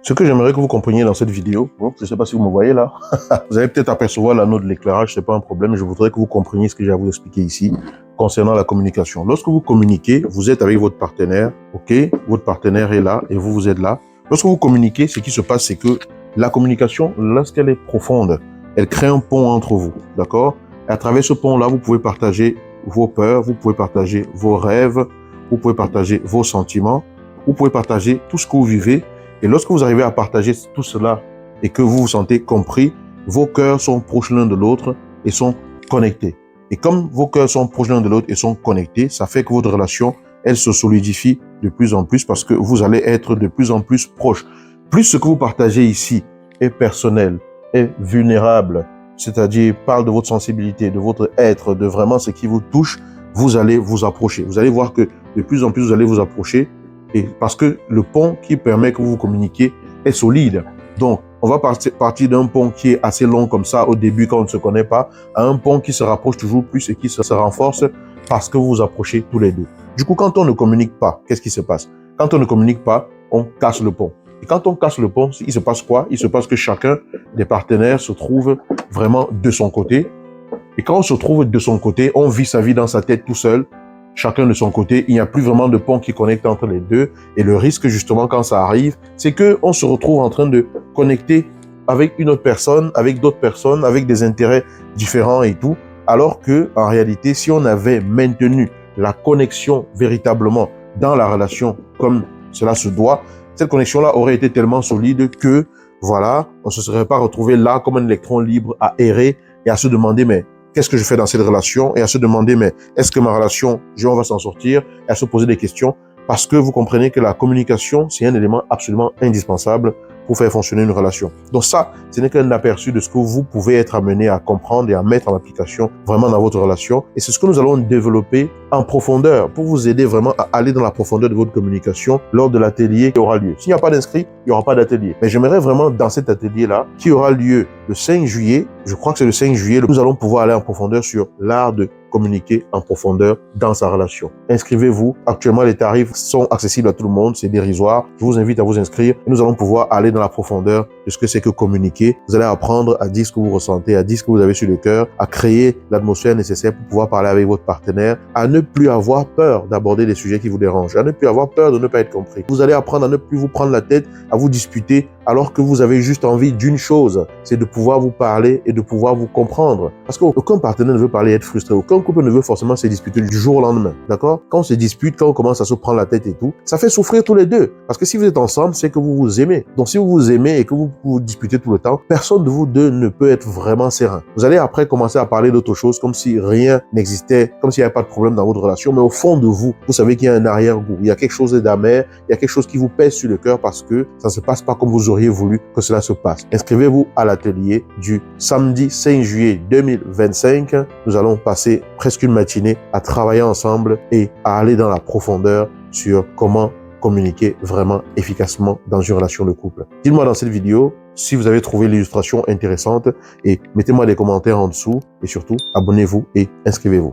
Ce que j'aimerais que vous compreniez dans cette vidéo, bon, je ne sais pas si vous me voyez là, vous allez peut-être apercevoir l'anneau de l'éclairage, ce n'est pas un problème, je voudrais que vous compreniez ce que j'ai à vous expliquer ici concernant la communication. Lorsque vous communiquez, vous êtes avec votre partenaire, ok, votre partenaire est là et vous êtes là. Lorsque vous communiquez, ce qui se passe, c'est que la communication, lorsqu'elle est profonde, elle crée un pont entre vous, d'accord? Et à travers ce pont-là, vous pouvez partager vos peurs, vous pouvez partager vos rêves, vous pouvez partager vos sentiments, vous pouvez partager tout ce que vous vivez. Et lorsque vous arrivez à partager tout cela et que vous vous sentez compris, vos cœurs sont proches l'un de l'autre et sont connectés. Et comme vos cœurs sont proches l'un de l'autre et sont connectés, ça fait que votre relation, elle se solidifie de plus en plus parce que vous allez être de plus en plus proches. Plus ce que vous partagez ici est personnel, est vulnérable, c'est-à-dire parle de votre sensibilité, de votre être, de vraiment ce qui vous touche, vous allez vous approcher. Vous allez voir que de plus en plus, vous allez vous approcher. Et parce que le pont qui permet que vous communiquiez est solide. Donc, on va partir d'un pont qui est assez long comme ça au début quand on ne se connaît pas, à un pont qui se rapproche toujours plus et qui se renforce parce que vous vous approchez tous les deux. Du coup, quand on ne communique pas, qu'est-ce qui se passe? Quand on ne communique pas, on casse le pont. Et quand on casse le pont, il se passe quoi? Il se passe que chacun des partenaires se trouve vraiment de son côté. Et quand on se trouve de son côté, on vit sa vie dans sa tête tout seul. Chacun de son côté, il n'y a plus vraiment de pont qui connecte entre les deux. Et le risque, justement, quand ça arrive, c'est qu'on se retrouve en train de connecter avec une autre personne, avec d'autres personnes, avec des intérêts différents et tout. Alors que, en réalité, si on avait maintenu la connexion véritablement dans la relation comme cela se doit, cette connexion-là aurait été tellement solide que, voilà, on ne se serait pas retrouvé là comme un électron libre à errer et à se demander, mais qu'est-ce que je fais dans cette relation? Et à se demander, mais est-ce que ma relation, on va s'en sortir? Et à se poser des questions. Parce que vous comprenez que la communication, c'est un élément absolument indispensable pour faire fonctionner une relation. Donc ça, ce n'est qu'un aperçu de ce que vous pouvez être amené à comprendre et à mettre en application vraiment dans votre relation. Et c'est ce que nous allons développer en profondeur pour vous aider vraiment à aller dans la profondeur de votre communication lors de l'atelier qui aura lieu. S'il n'y a pas d'inscrits, il n'y aura pas d'atelier. Mais j'aimerais vraiment dans cet atelier-là, qui aura lieu le 5 juillet, je crois que c'est le 5 juillet, nous allons pouvoir aller en profondeur sur l'art de communiquer en profondeur dans sa relation. Inscrivez-vous. Actuellement, les tarifs sont accessibles à tout le monde. C'est dérisoire. Je vous invite à vous inscrire et nous allons pouvoir aller dans la profondeur de ce que c'est que communiquer. Vous allez apprendre à dire ce que vous ressentez, à dire ce que vous avez sur le cœur, à créer l'atmosphère nécessaire pour pouvoir parler avec votre partenaire, à ne plus avoir peur d'aborder des sujets qui vous dérangent, à ne plus avoir peur de ne pas être compris. Vous allez apprendre à ne plus vous prendre la tête, à vous disputer alors que vous avez juste envie d'une chose, c'est de pouvoir vous parler et de pouvoir vous comprendre. Parce qu'aucun partenaire ne veut parler et être frustré. Aucun couple ne veut forcément se disputer du jour au lendemain. D'accord? Quand on se dispute, quand on commence à se prendre la tête et tout, ça fait souffrir tous les deux. Parce que si vous êtes ensemble, c'est que vous vous aimez. Donc si vous vous aimez et que vous vous disputez tout le temps, personne de vous deux ne peut être vraiment serein. Vous allez après commencer à parler d'autre chose comme si rien n'existait, comme s'il n'y avait pas de problème dans votre relation. Mais au fond de vous, vous savez qu'il y a un arrière-goût. Il y a quelque chose d'amer, il y a quelque chose qui vous pèse sur le cœur parce que ça ne se passe pas comme vous auriez voulu que cela se passe. Inscrivez-vous à l'atelier du samedi 5 juillet 2025. Nous allons passer presque une matinée à travailler ensemble et à aller dans la profondeur sur comment communiquer vraiment efficacement dans une relation de couple. Dites-moi dans cette vidéo si vous avez trouvé l'illustration intéressante et mettez-moi des commentaires en dessous et surtout abonnez-vous et inscrivez-vous.